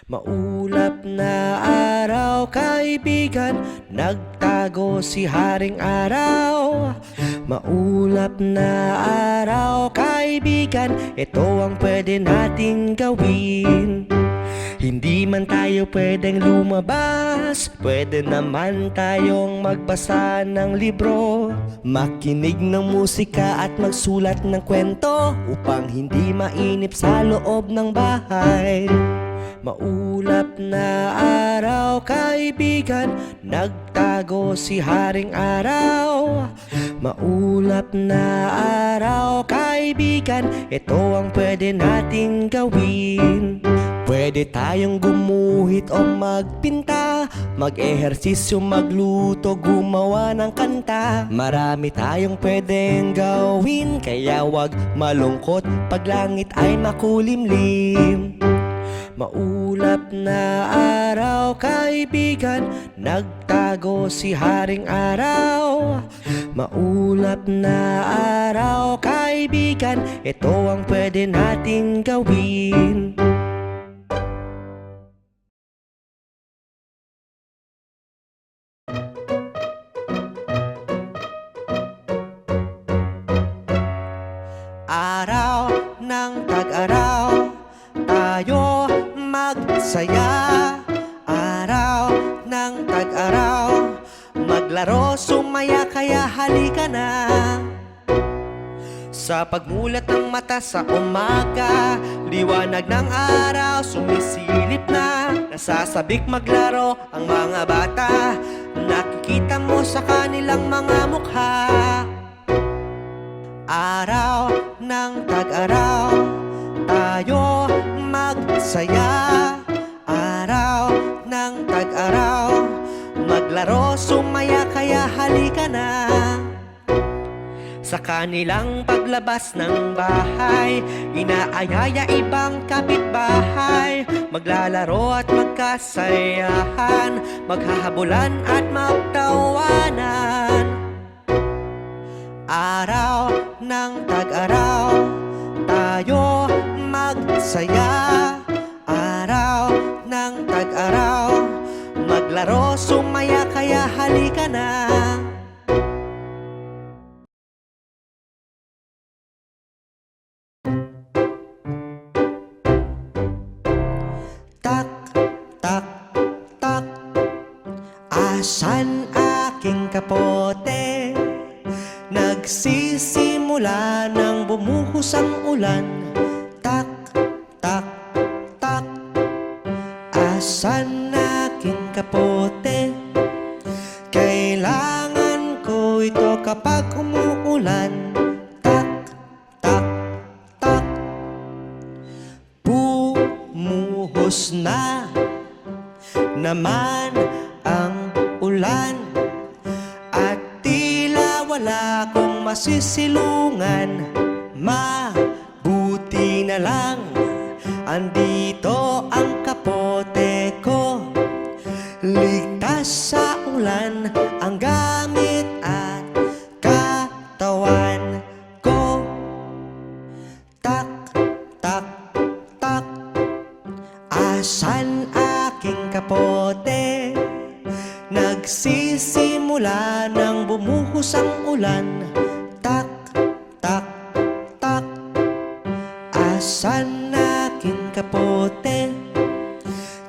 Maulap na araw, kaibigan, nagtago si Haring Araw. Maulap na araw, kaibigan, ito ang pwede nating gawin. Hindi man tayo pwedeng lumabas, pwede naman tayong magbasa ng libro, makinig ng musika at magsulat ng kwento, upang hindi mainip sa loob ng bahay. Maulap na araw, kaibigan, nagtago si Haring Araw. Maulap na araw, kaibigan, ito ang pwede nating gawin. Pwede tayong gumuhit o magpinta, mag-ehersisyo, magluto, gumawa ng kanta. Marami tayong pwedeng gawin, kaya wag malungkot pag langit ay makulimlim. Maulap na araw, kaibigan, nagtago si Haring Araw. Maulap na araw, kaibigan, ito ang pwede nating gawin. Araw ng tag-araw, tayo magsaya. Araw ng tag-araw, maglaro, sumaya, kaya halika na. Sa pagmulat ng mata sa umaga, liwanag ng araw sumisilip na. Nasasabik maglaro ang mga bata, nakikita mo sa kanilang mga mukha. Araw ng tag-araw, tayo magsaya. Araw ng tag-araw, maglaro, sumaya, kaya halika na. Sa kanilang paglabas ng bahay, inaayaya ibang kapitbahay, maglalaro at magkasayahan, maghahabulan at magtawanan. Araw ng tag-araw, tayo magsaya. Araw ng tag-araw, maglaro, sumaya, kaya halika na. Tak, tak, tak, asan aking kapote? Nagsisimula nang bumuhos ang ulan. Tak, tak, tak, asan aking kapote? Kailangan ko ito kapag umuulan. Tak, tak, tak, bumuhos na naman ang ulan, at tila wala kong masisilungan. Mabuti na lang andito ang kapote ko, ligtas sa ulan ang gamit at katawan ko. Tak, tak, tak, asan aking kapote? Nagsisimula nang bumuhos ang ulan. Tak, tak, tak, asan aking kapote?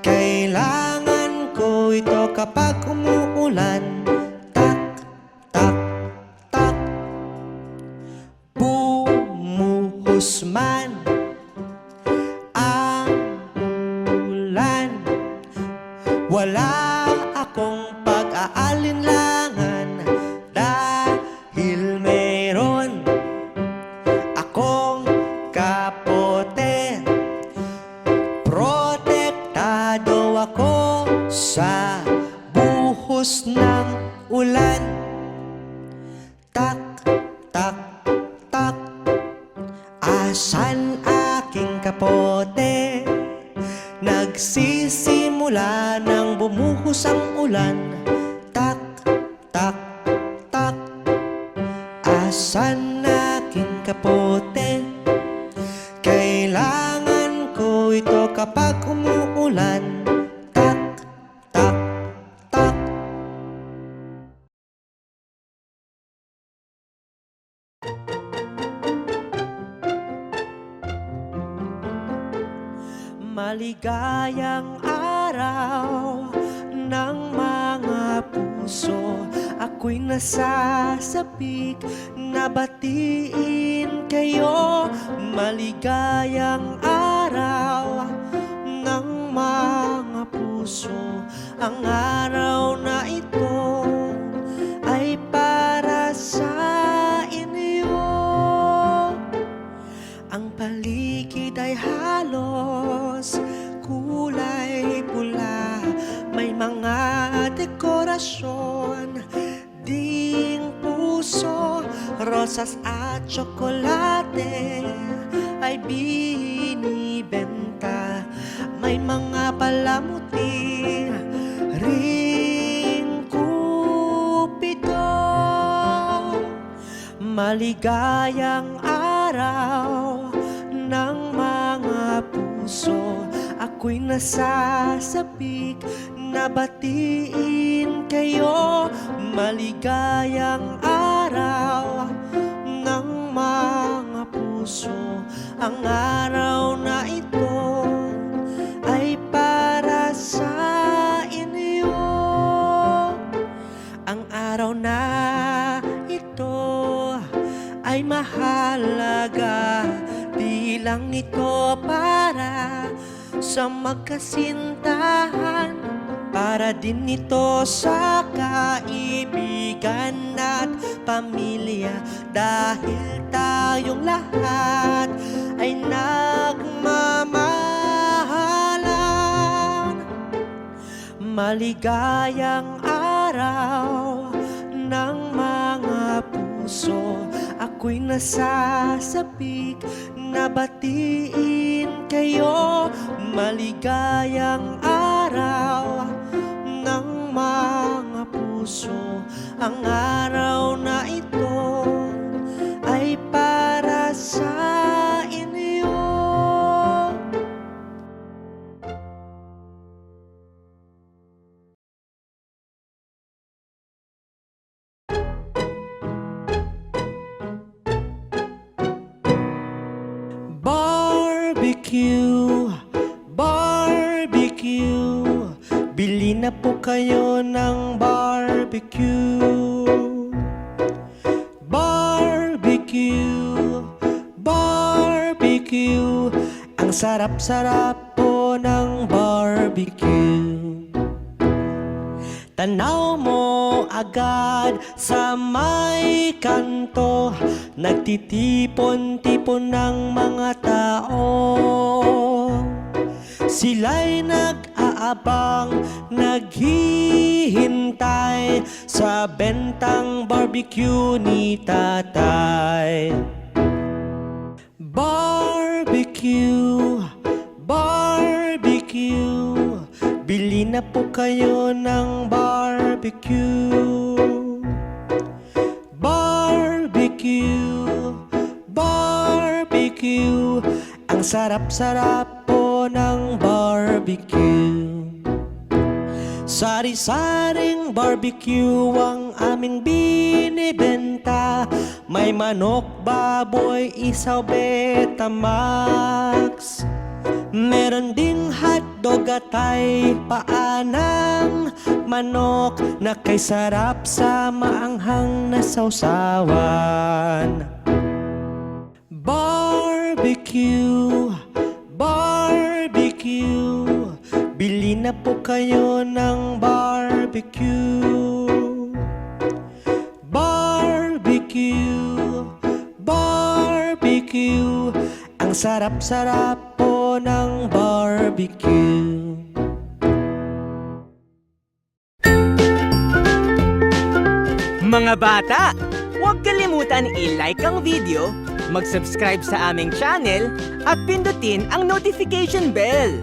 Kailangan ko ito kapag umuulan. Tak, tak, tak, bumuhos man ang ulan, wala akong pag-aalinlangan, dahil meron akong kapote. Protektado ako sa buhos ng ulan. Tak, tak, tak, asan aking kapote? Nagsisimula nang bumuhos ang ulan. Tak, tak, tak, asan aking kapote? Kailangan ko ito kapag umuulan. Maligayang araw ng mga puso, ako'y nasasabik na batiin kayo. Maligayang araw ng mga puso, ang araw na ito ay para sa inyo. Ang paligid ay halos kulay pula, may mga dekorasyon ding puso, rosas at tsokolate ay binibenta, may mga palamuti ring kupido. Maligayang araw ng mga puso, ako'y nasasabik na batiin kayo. Maligayang araw ng mga puso, ang araw na ito ay para sa inyo. Ang araw na ito ay mahalaga, di lang ito para sa magkasintahan, para din ito sa kaibigan at pamilya, dahil tayong lahat ay nagmamahalan. Maligayang araw ng mga puso, ako'y nasasabik na batiin kayo. Maligayang araw ng mga puso, ang araw na ito ay para sa inyo. Barbecue, barbecue, bili na po kayo ng barbecue. Barbecue, barbecue, ang sarap-sarap po ng barbecue. Tanaw mo agad sa may kanto, nagtitipon-tipon ng mga tao. Sila'y nag-aabang, naghihintay sa bentang barbecue ni tatay. Barbecue, barbecue, bili na po kayo ng barbecue. Barbecue, barbecue, ang sarap-sarap po ng barbecue. Sari-saring barbecue ang aming binibenta, may manok, baboy, isaw, Betamax. Meron ding hotdog at ay paa ng manok na kay sarap sa maanghang na sausawan. Barbecue, barbecue, bili na po kayo ng barbecue. Barbecue, barbecue, ang sarap-sarap po ng barbecue. Mga bata, huwag kalimutan i-like ang video, mag-subscribe sa aming channel, at pindutin ang notification bell.